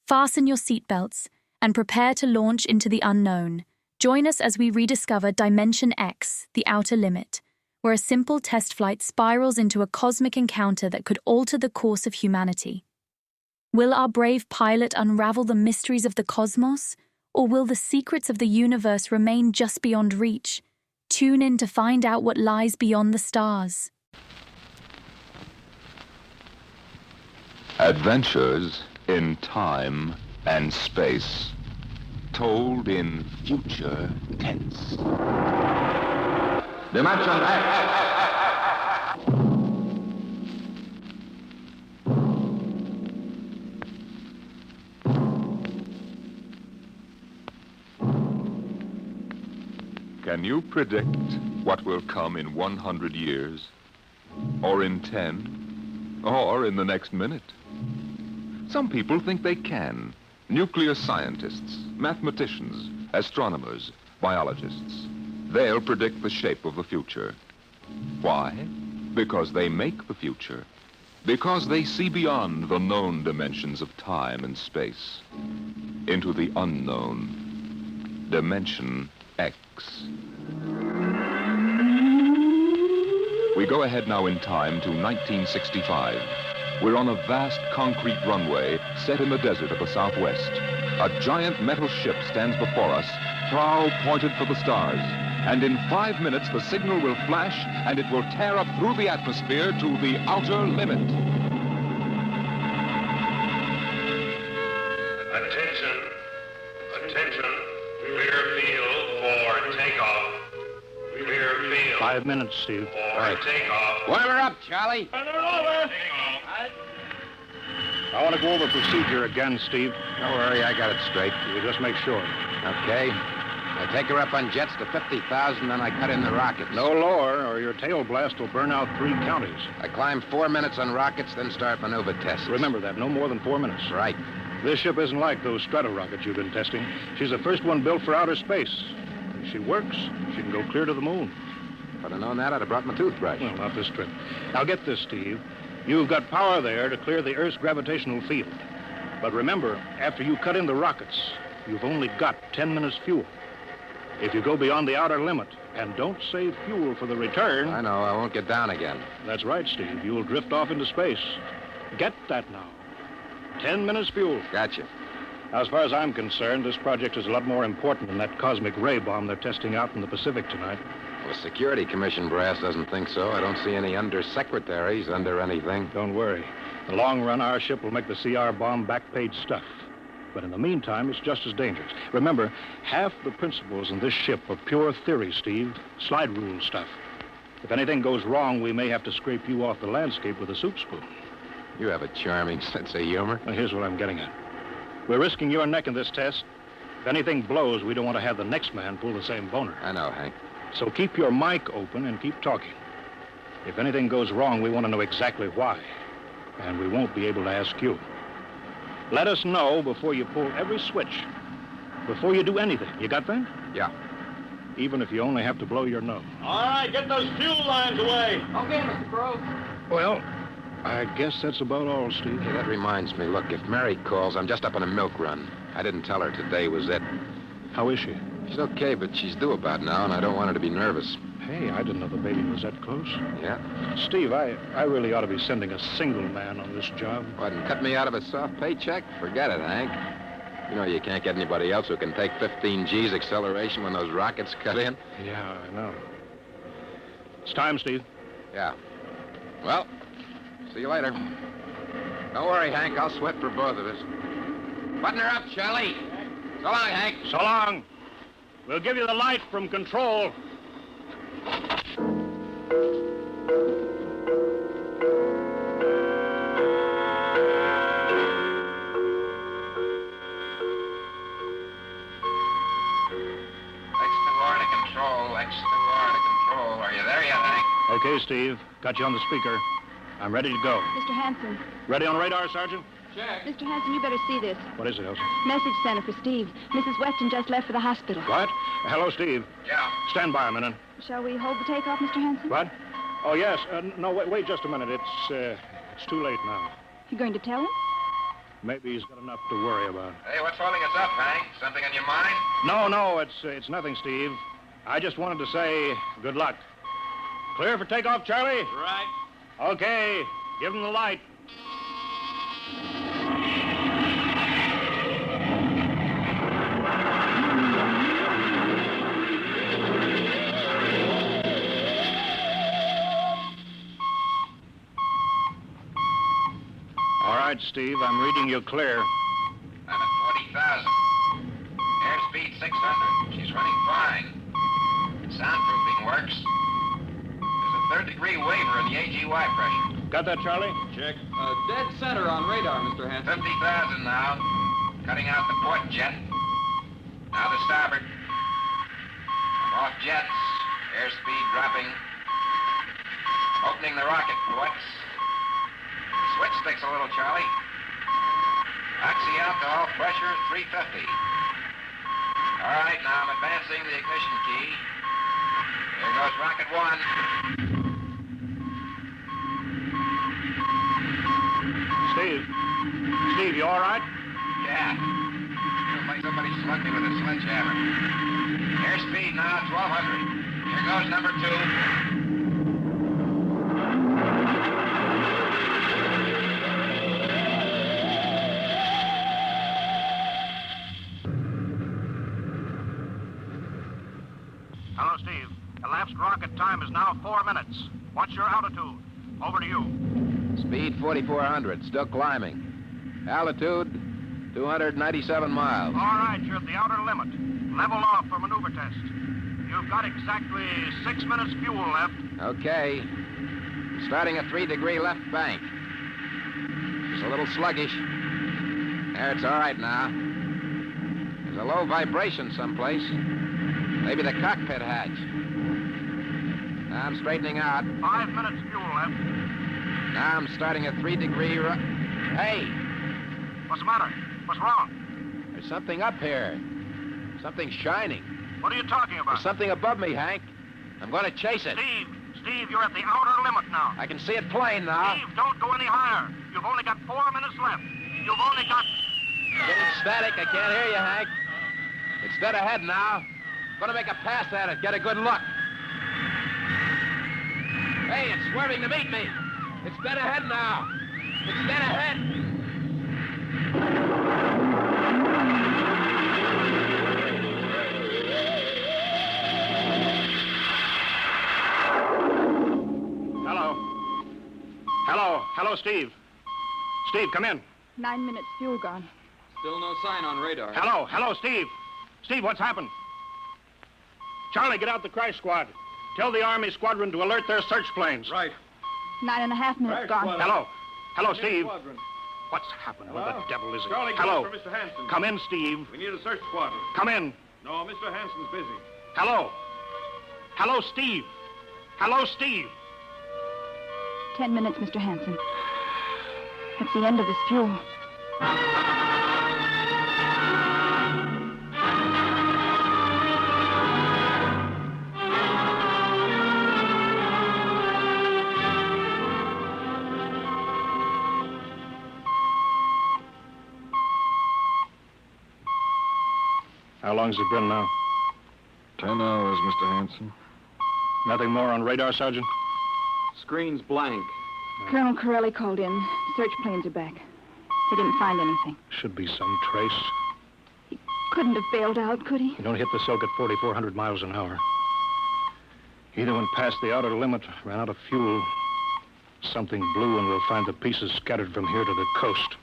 Fasten your seatbelts and prepare to launch into the unknown. Join us as we rediscover Dimension X, the outer limit, where a simple test flight spirals into a cosmic encounter that could alter the course of humanity. Will our brave pilot unravel the mysteries of the cosmos, or will the secrets of the universe remain just beyond reach? Tune in to find out what lies beyond the stars. Adventures in time and space, told in future tense. Dimension X! Can you predict what will come in 100 years? Or in 10? Or in the next minute? Some people think they can. Nuclear scientists, mathematicians, astronomers, biologists. They'll predict the shape of the future. Why? Because they make the future. Because they see beyond the known dimensions of time and space into the unknown. Dimension X. We go ahead now in time to 1965. We're on a vast concrete runway set in the desert of the Southwest. A giant metal ship stands before us, prow pointed for the stars. And in 5 minutes, the signal will flash and it will tear up through the atmosphere to the outer limit. Attention. Attention. Clear field for takeoff. Clear field. 5 minutes, Steve. For takeoff. Boiler up, Charlie. I want to go over procedure again, Steve. Don't worry, I got it straight. You just make sure. Okay. I take her up on jets to 50,000, then I cut in the rockets. No lower, or your tail blast will burn out 3 counties. I climb 4 minutes on rockets, then start maneuver tests. Remember that, no more than 4 minutes. Right. This ship isn't like those strato-rockets you've been testing. She's the first one built for outer space. If she works, she can go clear to the moon. If I'd have known that, I'd have brought my toothbrush. Well, not this trip. Now get this, Steve. You've got power there to clear the Earth's gravitational field. But remember, after you cut in the rockets, you've only got 10 minutes fuel. If you go beyond the outer limit and don't save fuel for the return... I know, I won't get down again. That's right, Steve. You'll drift off into space. Get that now. 10 minutes fuel. Gotcha. Now, as far as I'm concerned, this project is a lot more important than that cosmic ray bomb they're testing out in the Pacific tonight. Well, the Security Commission brass doesn't think so. I don't see any undersecretaries under anything. Don't worry. In the long run, our ship will make the CR bomb back-page stuff. But in the meantime, it's just as dangerous. Remember, half the principles in this ship are pure theory, Steve. Slide rule stuff. If anything goes wrong, we may have to scrape you off the landscape with a soup spoon. You have a charming sense of humor. Now, here's what I'm getting at. We're risking your neck in this test. If anything blows, we don't want to have the next man pull the same boner. I know, Hank. So keep your mic open and keep talking. If anything goes wrong, we want to know exactly why. And we won't be able to ask you. Let us know before you pull every switch. Before you do anything. You got that? Yeah. Even if you only have to blow your nose. All right, get those fuel lines away. Okay, Mr. Grove. Well, I guess that's about all, Steve. Hey, that reminds me. Look, if Mary calls, I'm just up on a milk run. I didn't tell her today was it. How is she? She's okay, but she's due about now, and I don't want her to be nervous. Hey, I didn't know the baby was that close. Yeah? Steve, I really ought to be sending a single man on this job. What, and cut me out of a soft paycheck? Forget it, Hank. You know you can't get anybody else who can take 15 G's acceleration when those rockets cut in. Yeah, I know. It's time, Steve. Yeah. Well, see you later. Don't worry, Hank. I'll sweat for both of us. Button her up, Charlie. So long, Hank. So long. We'll give you the light from control. Are you there yet, Hank? Okay, Steve. Got you on the speaker. I'm ready to go. Mr. Hanson. Ready on radar, Sergeant? Mr. Hanson, you better see this. What is it, Elsie? Message center for Steve. Mrs. Weston just left for the hospital. What? Hello, Steve. Yeah. Stand by a minute. Shall we hold the takeoff, Mr. Hanson? What? Oh, yes. No, wait just a minute. It's too late now. You going to tell him? Maybe he's got enough to worry about. Hey, what's holding us up, Hank? Something on your mind? No, it's nothing, Steve. I just wanted to say good luck. Clear for takeoff, Charlie? Right. Okay, give him the light. All right, Steve, I'm reading you clear. I'm at 40,000. Airspeed 600. She's running fine. Soundproofing works. There's a third-degree waiver in the AGY pressure. Got that, Charlie? Check. Dead center on radar, Mr. Hanson. 50,000 now. Cutting out the port jet. Now the starboard. I'm off jets. Airspeed dropping. Opening the rocket ports. The switch sticks a little, Charlie. Oxy alcohol pressure is 350. All right, now I'm advancing the ignition key. Here goes rocket one. Steve, you all right? Yeah. Feels like somebody slugged me with a sledgehammer. Airspeed now 1,200. Here goes number two. Hello, Steve. Elapsed rocket time is now 4 minutes. What's your altitude? Over to you. Speed 4,400. Still climbing. Altitude 297 miles. All right, you're at the outer limit. Level off for maneuver test. You've got exactly 6 minutes fuel left. Okay. Starting a 3-degree left bank. Just a little sluggish. There, it's all right now. There's a low vibration someplace. Maybe the cockpit hatch. Now I'm straightening out. 5 minutes fuel left. Now I'm starting a 3-degree Hey! What's the matter? What's wrong? There's something up here. Something shining. What are you talking about? There's something above me, Hank. I'm going to chase it. Steve, you're at the outer limit now. I can see it plain now. Steve, don't go any higher. You've only got 4 minutes left. You've only got... Getting static. I can't hear you, Hank. It's dead ahead now. Going to make a pass at it. Get a good look. Hey, it's swerving to meet me. It's dead ahead now. It's dead ahead. Hello, Steve. Steve, come in. 9 minutes fuel gone. Still no sign on radar. Hello, Steve. Steve, what's happened? Charlie, get out the crash squad. Tell the Army squadron to alert their search planes. Right. 9.5 minutes gone. Hello, Steve. Squadron. What's happened? Where the devil is it? Charlie, Hello. for Mr. Hanson. Come in, Steve. We need a search squadron. Come in. No, Mr. Hanson's busy. Hello, Steve. Hello, Steve. 10 minutes, Mr. Hanson. That's the end of this fuel. How long's it been now? 10 hours, Mr. Hanson. Nothing more on radar, Sergeant? Screen's blank. Colonel Corelli called in. Search planes are back. They didn't find anything. Should be some trace. Couldn't have bailed out, could he? You don't hit the silk at 4,400 miles an hour. Either went past the outer limit, ran out of fuel. Something blew, and we'll find the pieces scattered from here to the coast.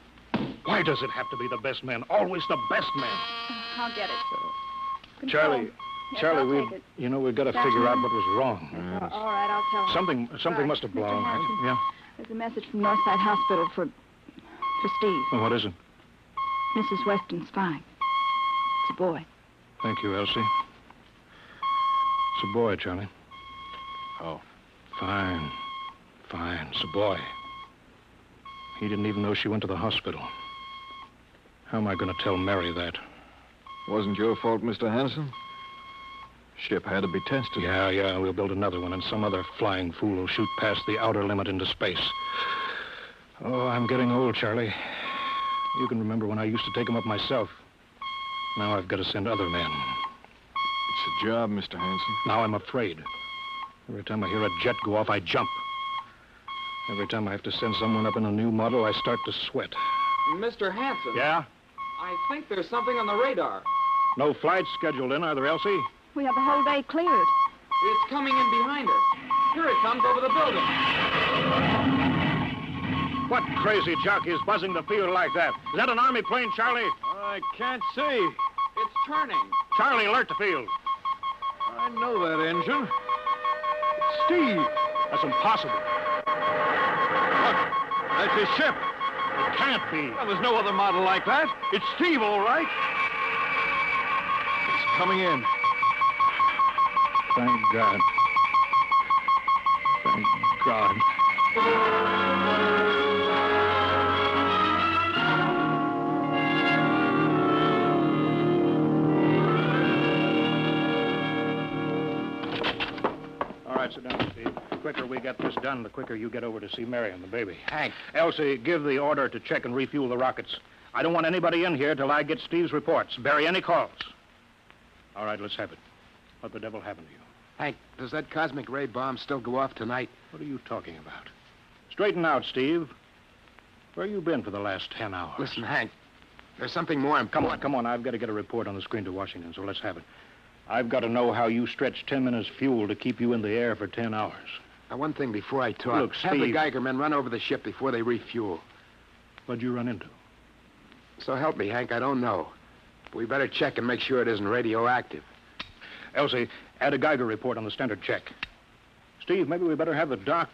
Why does it have to be the best man? Always the best man. I'll get it. Charlie, Yes, Charlie, I'll take it. we've got to That's figure out me. what was wrong. Yes, all right, I'll tell him. Something Right. must have blown. Mr. Hanson. Yeah. There's a message from Northside Hospital for Steve. Well, what is it? Mrs. Weston's fine. It's a boy. Thank you, Elsie. It's a boy, Charlie. Oh. Fine. It's a boy. He didn't even know she went to the hospital. How am I going to tell Mary that? Wasn't your fault, Mr. Hanson. Ship had to be tested. Yeah, we'll build another one, and some other flying fool will shoot past the outer limit into space. Oh, I'm getting old, Charlie. You can remember when I used to take them up myself. Now I've got to send other men. It's a job, Mr. Hanson. Now I'm afraid. Every time I hear a jet go off, I jump. Every time I have to send someone up in a new model, I start to sweat. Mr. Hanson. Yeah? I think there's something on the radar. No flights scheduled in, are there, Elsie? We have the whole day cleared. It's coming in behind us. Here it comes over the building. What crazy jockey is buzzing the field like that? Is that an Army plane, Charlie? I can't see. It's turning. Charlie, alert the field. I know that engine. It's Steve. That's impossible. Look, that's his ship. It can't be. Well, there's no other model like that. It's Steve, all right. It's coming in. Thank God. Thank God. All right, sit down, Steve. The quicker we get this done, the quicker you get over to see Mary and the baby. Hank. Elsie, give the order to check and refuel the rockets. I don't want anybody in here till I get Steve's reports. Bury any calls. All right, let's have it. What the devil happened to you? Hank, does that cosmic ray bomb still go off tonight? What are you talking about? Straighten out, Steve. Where you been for the last 10 hours? Listen, Hank, there's something more important. Come on. I've got to get a report on the screen to Washington, so let's have it. I've got to know how you stretched 10 minutes fuel to keep you in the air for 10 hours. Now, one thing before I talk. Look, Have the Steve. Geiger men run over the ship before they refuel. What'd you run into? So help me, Hank, I don't know. But we better check and make sure it isn't radioactive. Elsie, add a Geiger report on the standard check. Steve, maybe we better have the doc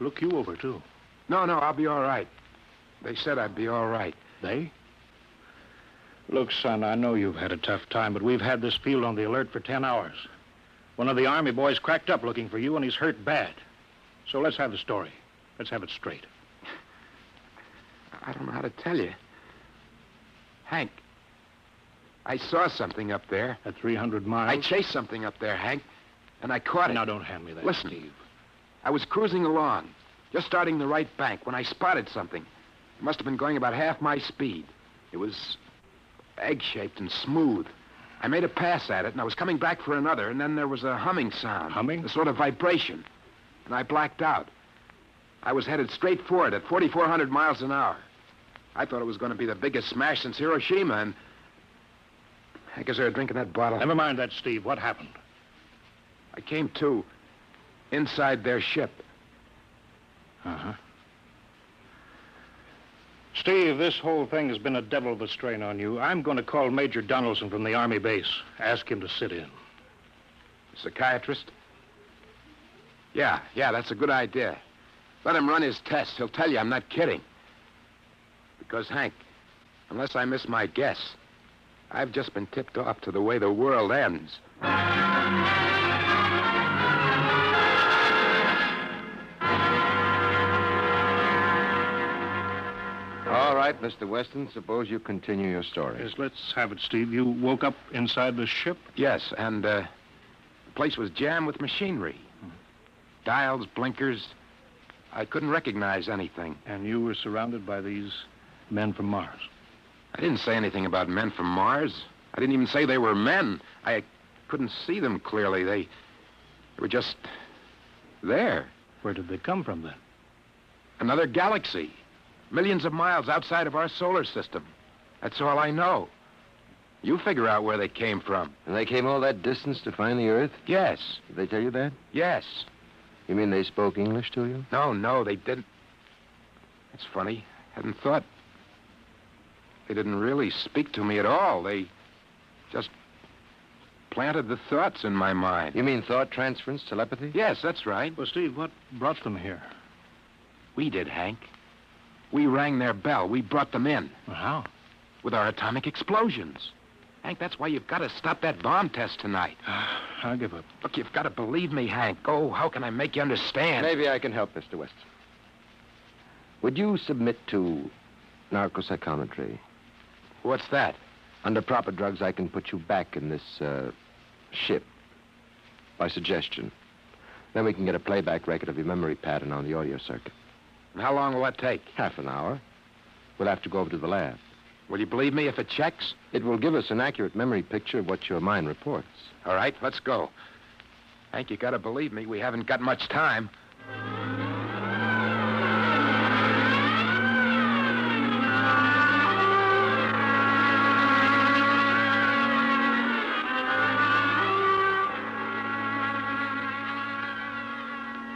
look you over, too. No, I'll be all right. They said I'd be all right. They? Look, son, I know you've had a tough time, but we've had this field on the alert for 10 hours. One of the Army boys cracked up looking for you, and he's hurt bad. So let's have the story. Let's have it straight. I don't know how to tell you. Hank, I saw something up there. At 300 miles? I chased something up there, Hank, and I caught it. Now, don't hand me that, Listen, Steve. I was cruising along, just starting the right bank, when I spotted something. It must have been going about half my speed. It was egg-shaped and smooth. I made a pass at it, and I was coming back for another, and then there was a humming sound. Humming? A sort of vibration. And I blacked out. I was headed straight for it at 4,400 miles an hour. I thought it was going to be the biggest smash since Hiroshima, and I guess they were drinking that bottle. Never mind that, Steve. What happened? I came to inside their ship. Uh-huh. Steve, this whole thing has been a devil of a strain on you. I'm going to call Major Donaldson from the Army base. Ask him to sit in. Psychiatrist? Yeah, that's a good idea. Let him run his tests. He'll tell you I'm not kidding. Because, Hank, unless I miss my guess, I've just been tipped off to the way the world ends. All right, Mr. Weston, suppose you continue your story. Yes, let's have it, Steve. You woke up inside the ship? Yes, and the place was jammed with machinery. Dials, blinkers. I couldn't recognize anything. And you were surrounded by these men from Mars? I didn't say anything about men from Mars. I didn't even say they were men. I couldn't see them clearly. They were just there. Where did they come from, then? Another galaxy. Millions of miles outside of our solar system. That's all I know. You figure out where they came from. And they came all that distance to find the Earth? Yes. Did they tell you that? Yes. You mean they spoke English to you? No, they didn't. That's funny. Hadn't thought. They didn't really speak to me at all. They just planted the thoughts in my mind. You mean thought transference, telepathy? Yes, that's right. Well, Steve, what brought them here? We did, Hank. We rang their bell. We brought them in. Well, how? With our atomic explosions. Hank, that's why you've got to stop that bomb test tonight. I'll give up. Look, you've got to believe me, Hank. Oh, how can I make you understand? Maybe I can help, Mr. Weston. Would you submit to narcopsychometry? What's that? Under proper drugs, I can put you back in this ship by suggestion. Then we can get a playback record of your memory pattern on the audio circuit. And how long will that take? Half an hour. We'll have to go over to the lab. Will you believe me if it checks? It will give us an accurate memory picture of what your mind reports. All right, let's go. Hank, you gotta believe me. We haven't got much time.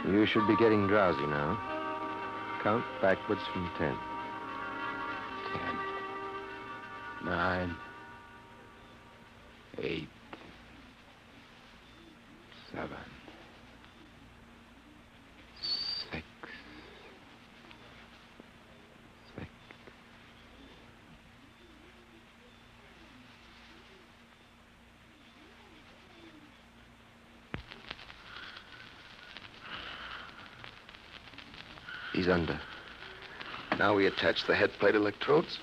You should be getting drowsy now. Count backwards from 10. 10, 9, 8, 7, 6, 6. He's under. Now we attach the head plate electrodes.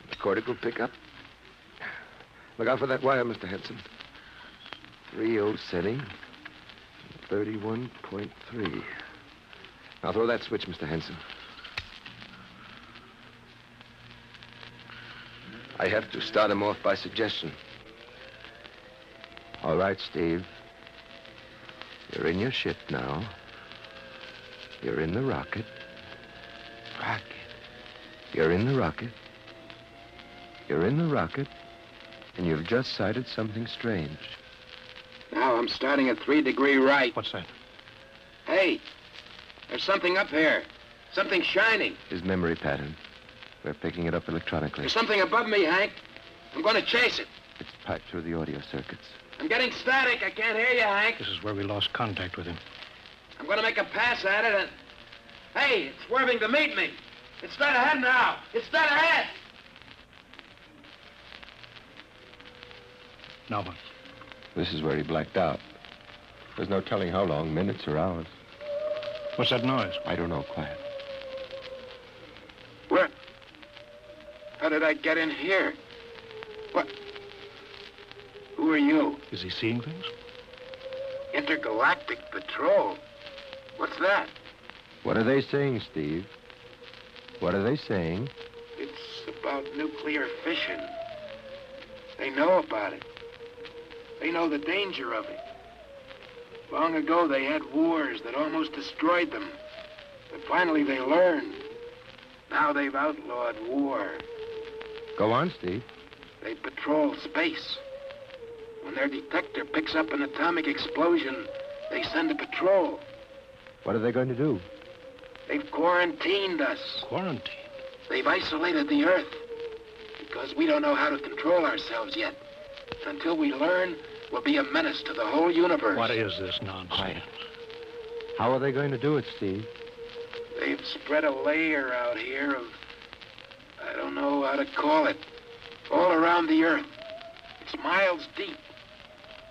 The cortical pickup. Look out for that wire, Mr. Henson. 3.0 setting. 31.3. Now throw that switch, Mr. Henson. I have to start him off by suggestion. All right, Steve. You're in your ship now. You're in the rocket. Rocket. You're in the rocket. You're in the rocket. And you've just sighted something strange. Now I'm starting at 3 degree right. What's that? Hey, there's something up here. Something shining. His memory pattern. We're picking it up electronically. There's something above me, Hank. I'm going to chase it. It's piped through the audio circuits. I'm getting static. I can't hear you, Hank. This is where we lost contact with him. I'm going to make a pass at it and... Hey, it's swerving to meet me. It's dead ahead now. It's dead ahead. Now what? This is where he blacked out. There's no telling how long, minutes or hours. What's that noise? I don't know, quiet. Where? How did I get in here? What? Who are you? Is he seeing things? Intergalactic Patrol. What's that? What are they saying, Steve? What are they saying? It's about nuclear fission. They know about it. They know the danger of it. Long ago, they had wars that almost destroyed them. But finally, they learned. Now they've outlawed war. Go on, Steve. They patrol space. When their detector picks up an atomic explosion, they send a patrol. What are they going to do? They've quarantined us. Quarantine? They've isolated the Earth. Because we don't know how to control ourselves yet. Until we learn, we'll be a menace to the whole universe. What is this nonsense? Quiet. How are they going to do it, Steve? They've spread a layer out here of... I don't know how to call it. All around the Earth. It's miles deep.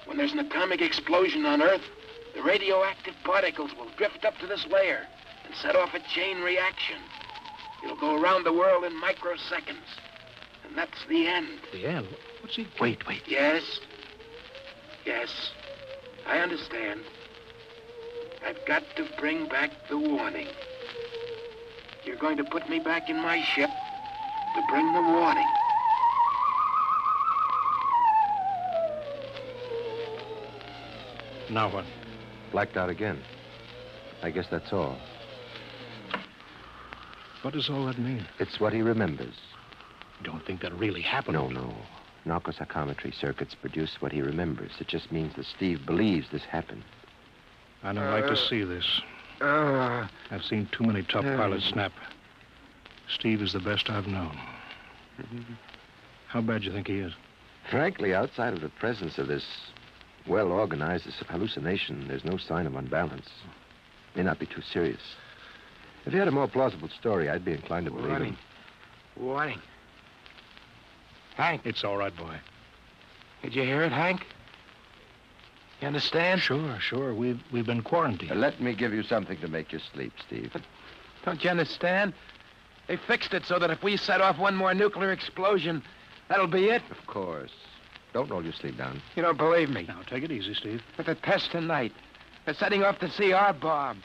When there's an atomic explosion on Earth, the radioactive particles will drift up to this layer and set off a chain reaction. It'll go around the world in microseconds. And that's the end. The end? What's he... Wait. Yes. Yes. I understand. I've got to bring back the warning. You're going to put me back in my ship to bring the warning. Now what? Blacked out again. I guess that's all. What does all that mean? It's what he remembers. You don't think that really happened? No. Narcopsychometry circuits produce what he remembers. It just means that Steve believes this happened. I don't like to see this. I've seen too many top pilots snap. Steve is the best I've known. How bad do you think he is? Frankly, outside of the presence of this well-organized hallucination, there's no sign of unbalance. May not be too serious. If he had a more plausible story, I'd be inclined to believe him. Warning. Hank. It's all right, boy. Did you hear it, Hank? You understand? Sure. We've been quarantined. Let me give you something to make you sleep, Steve. But don't you understand? They fixed it so that if we set off one more nuclear explosion, that'll be it. Of course. Don't roll your sleeve down. You don't believe me. Now, take it easy, Steve. But the test tonight. They're setting off the CR bomb.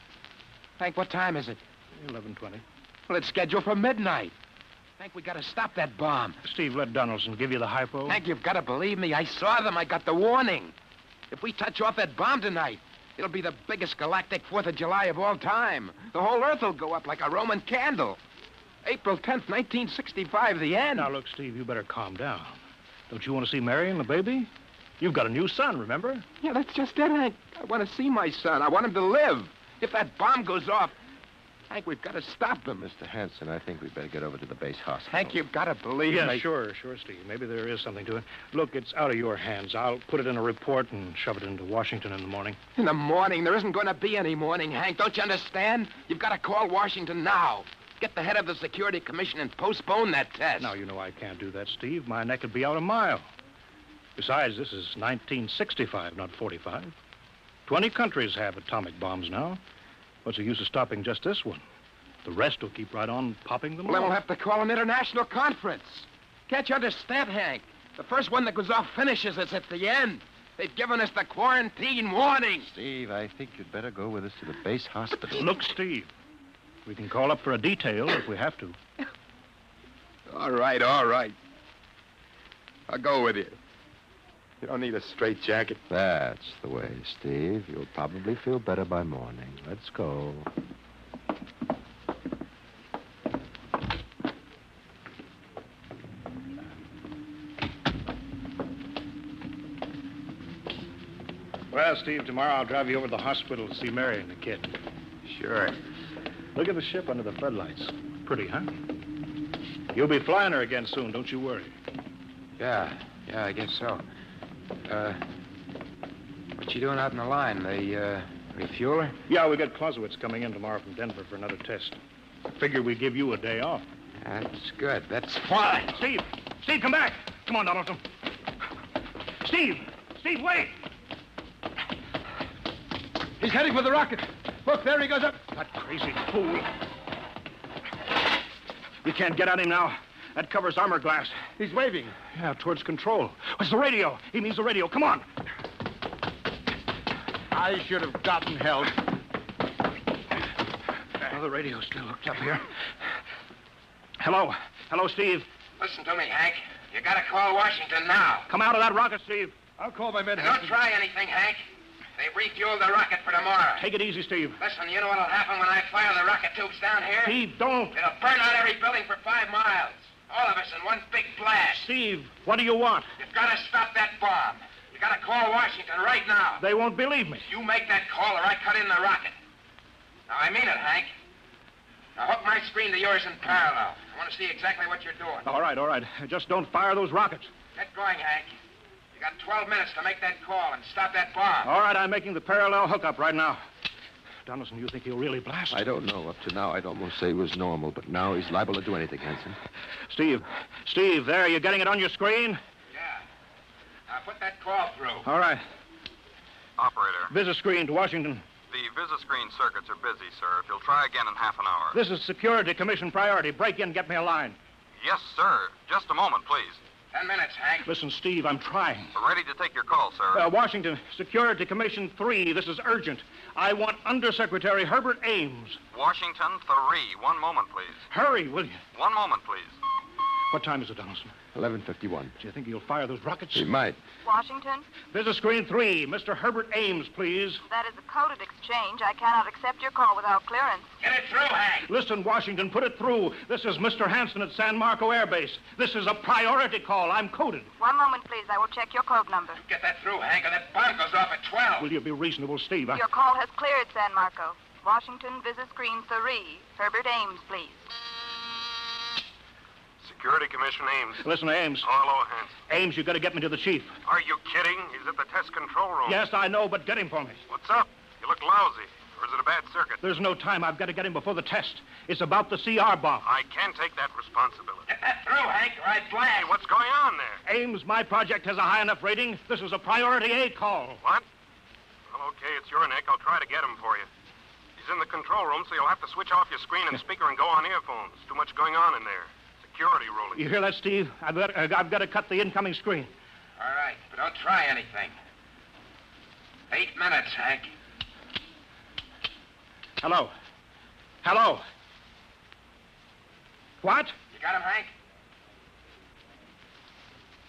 Hank, what time is it? 11:20. Well, it's scheduled for midnight. Hank, we gotta stop that bomb. Steve, let Donaldson give you the hypo. Hank, you've gotta believe me. I saw them. I got the warning. If we touch off that bomb tonight, it'll be the biggest galactic 4th of July of all time. The whole Earth will go up like a Roman candle. April 10th, 1965, the end. Now, look, Steve, you better calm down. Don't you want to see Mary and the baby? You've got a new son, remember? Yeah, that's just it, Hank. I want to see my son. I want him to live. If that bomb goes off, Hank, we've got to stop them. Mr. Hanson, I think we'd better get over to the base hospital. Hank, you've got to believe Yeah, me. sure, Steve. Maybe there is something to it. Look, it's out of your hands. I'll put it in a report and shove it into Washington in the morning. In the morning? There isn't going to be any morning, Hank. Don't you understand? You've got to call Washington now. Get the head of the Security Commission and postpone that test. Now, you know I can't do that, Steve. My neck would be out a mile. Besides, this is 1965, not 45. 20 countries have atomic bombs now. What's the use of stopping just this one? The rest will keep right on popping them Well, then off. we'll have to call an international conference. Can't you understand, Hank? The first one that goes off finishes us at the end. They've given us the quarantine warning. Steve, I think you'd better go with us to the base hospital. Look, Steve, we can call up for a detail if we have to. All right, all right. I'll go with you. You don't need a straitjacket. That's the way, Steve. You'll probably feel better by morning. Let's go. Well, Steve, tomorrow I'll drive you over to the hospital to see Mary and the kid. Sure. Look at the ship under the floodlights. Pretty, huh? You'll be flying her again soon, don't you worry. Yeah, I guess so. What you doing out in the line? They, refuel her? Yeah, we got Clausewitz coming in tomorrow from Denver for another test. Figure we give you a day off. That's good. That's fine. Steve! Steve, come back! Come on, Donaldson. Steve! Steve, wait! He's heading for the rocket. Look, there he goes up. That crazy fool. We can't get at him now. That covers armor glass. He's waving. Yeah, towards control. What's the radio? He means the radio. Come on. I should have gotten help. Oh, the radio's still hooked up here. Hello. Hello, Steve. Listen to me, Hank. You gotta call Washington now. Come out of that rocket, Steve. I'll call my men. Don't try anything, Hank. They've refueled the rocket for tomorrow. Take it easy, Steve. Listen, you know what'll happen when I fire the rocket tubes down here? Steve, don't. It'll burn out every building for 5 miles. All of us in one big blast. Steve, what do you want? You've got to stop that bomb. You got to call Washington right now. They won't believe me. You make that call or I cut in the rocket. Now, I mean it, Hank. Now, hook my screen to yours in parallel. I want to see exactly what you're doing. All right. Just don't fire those rockets. Get going, Hank. You got 12 minutes to make that call and stop that bomb. All right, I'm making the parallel hookup right now. Donaldson, you think he'll really blast? I don't know. Up to now, I'd almost say he was normal, but now he's liable to do anything, Hanson. Steve, there, you getting it on your screen? Yeah. Now, put that call through. All right. Operator, Visit screen to Washington. the VisiScreen circuits are busy, sir. If you'll try again in half an hour. This is Security Commission priority. Break in, get me a line. Yes, sir. Just a moment, please. 10 minutes, Hank. Listen, Steve, I'm trying. We're ready to take your call, sir. Washington, Security Commission 3. This is urgent. I want Undersecretary Herbert Ames. Washington 3. 1 moment, please. Hurry, will you? 1 moment, please. What time is it, Donaldson? 11:51. Do you think he'll fire those rockets? He might. Washington, Visit screen 3. Mr. Herbert Ames, please. that is a coded exchange. I cannot accept your call without clearance. Get it through, Hank. Listen, Washington, put it through. This is Mr. Hanson at San Marco Air Base. This is a priority call. I'm coded. 1 moment, please. I will check your code number. Get that through, Hank, or that bomb goes off at 12. Will you be reasonable, Steve? Your call has cleared, San Marco. Washington, visit screen 3. Herbert Ames, please. Security Commission Ames. Listen, Ames. Hello, Hanson. Ames, you got to get me to the chief. Are you kidding? He's at the test control room. Yes, I know, but get him for me. What's up? You look lousy. Or is it a bad circuit? There's no time. I've got to get him before the test. It's about the CR bomb. I can't take that responsibility. Get that through, Hank, or I blast. Hey, what's going on there? Ames, my project has a high enough rating. This is a priority A call. What? Well, okay, it's your neck. I'll try to get him for you. He's in the control room, so you'll have to switch off your screen and speaker and go on earphones. Too much going on in there. Security ruling. You hear that, Steve? I've got to cut the incoming screen. All right, but don't try anything. 8 minutes, Hank. Hello? What? You got him, Hank?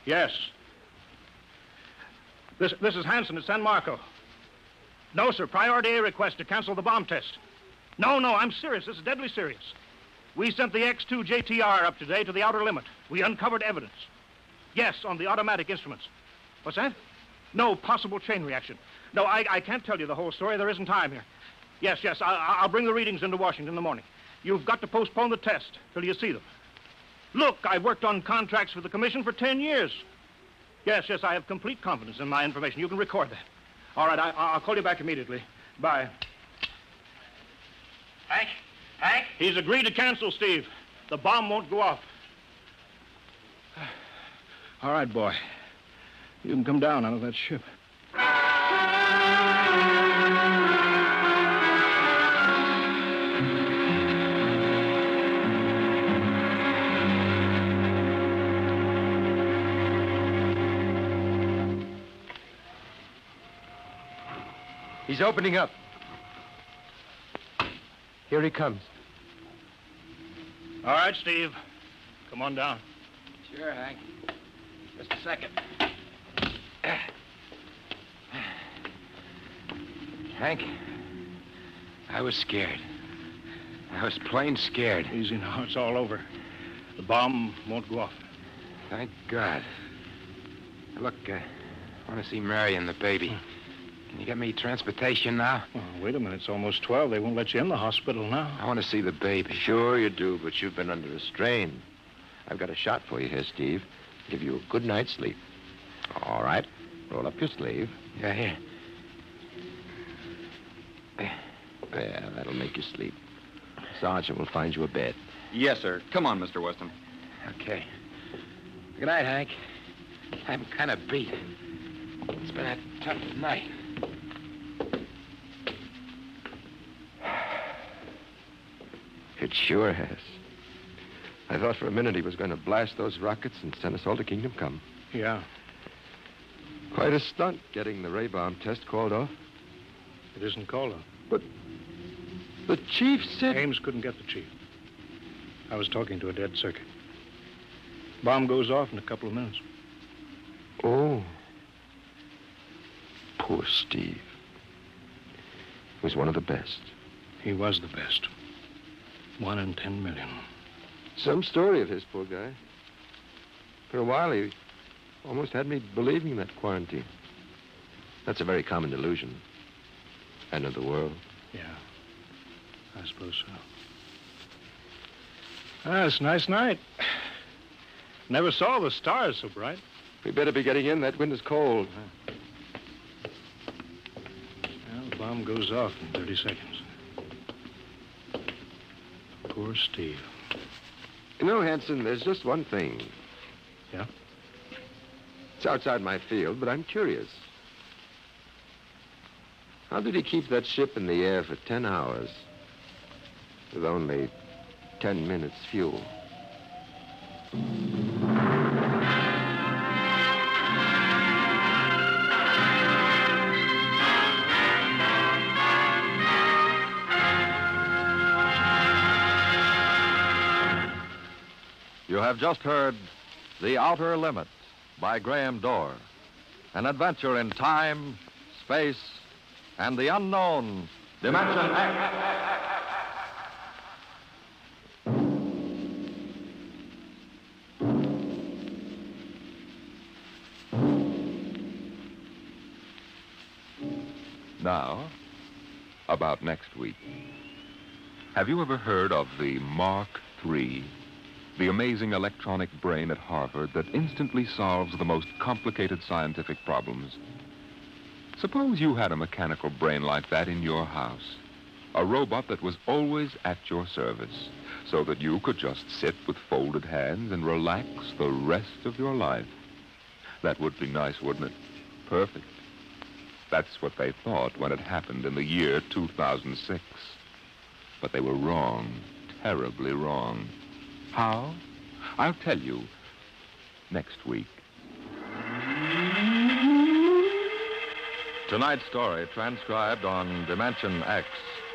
Yes. This is Hanson at San Marco. No, sir. Priority A request to cancel the bomb test. No, I'm serious. This is deadly serious. We sent the X2 JTR up today to the outer limit. We uncovered evidence. Yes, on the automatic instruments. What's that? No, possible chain reaction. No, I can't tell you the whole story. There isn't time here. Yes, I'll bring the readings into Washington in the morning. You've got to postpone the test till you see them. Look, I've worked on contracts for the Commission for 10 years. Yes, I have complete confidence in my information. You can record that. All right, I'll call you back immediately. Bye. Hank? He's agreed to cancel, Steve. The bomb won't go off. All right, boy. You can come down out of that ship. He's opening up. Here he comes. All right, Steve. Come on down. Sure, Hank. Just a second. Hank, I was scared. I was plain scared. Easy now. It's all over. The bomb won't go off. Thank God. Look, I want to see Mary and the baby. Can you get me transportation now? Oh, wait a minute. It's almost 12. They won't let you in the hospital now. I want to see the baby. Sure you do, but you've been under a strain. I've got a shot for you here, Steve. Give you a good night's sleep. All right. Roll up your sleeve. Yeah, here. There, that'll make you sleep. Sergeant will find you a bed. Yes, sir. Come on, Mr. Weston. Okay. Good night, Hank. I'm kind of beat. It's been a tough night. It sure has. I thought for a minute he was going to blast those rockets and send us all to Kingdom Come. Yeah. Quite a stunt getting the ray bomb test called off. It isn't called off. But the chief said... Ames couldn't get the chief. I was talking to a dead circuit. Bomb goes off in a couple of minutes. Oh. Poor Steve. He was one of the best. He was the best. 1 in 10 million. Some story of his, poor guy. For a while, he almost had me believing that quarantine. That's a very common delusion. End of the world. Yeah, I suppose so. Ah, it's a nice night. Never saw the stars so bright. We better be getting in. That wind is cold. Well, the bomb goes off in 30 seconds. Poor Steve. You know, Hanson, there's just one thing. Yeah? It's outside my field, but I'm curious. How did he keep that ship in the air for 10 hours with only 10 minutes fuel? You have just heard The Outer Limit by Graham Dorr, an adventure in time, space, and the unknown Dimension X. Now, about next week. Have you ever heard of the Mark III? The amazing electronic brain at Harvard that instantly solves the most complicated scientific problems. Suppose you had a mechanical brain like that in your house. A robot that was always at your service, so that you could just sit with folded hands and relax the rest of your life. That would be nice, wouldn't it? Perfect. That's what they thought when it happened in the year 2006. But they were wrong, terribly wrong. How? I'll tell you next week. Tonight's story, transcribed on Dimension X,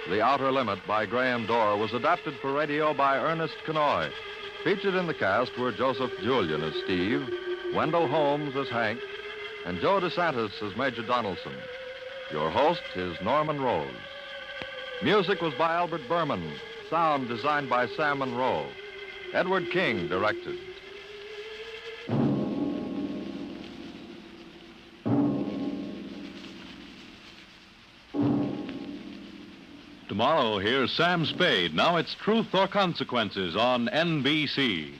The Outer Limit by Graham Dorr, was adapted for radio by Ernest Kenoy. Featured in the cast were Joseph Julian as Steve, Wendell Holmes as Hank, and Joe DeSantis as Major Donaldson. Your host is Norman Rose. Music was by Albert Berman. Sound designed by Sam Monroe. Edward King directed. Tomorrow, here's Sam Spade. Now it's Truth or Consequences on NBC.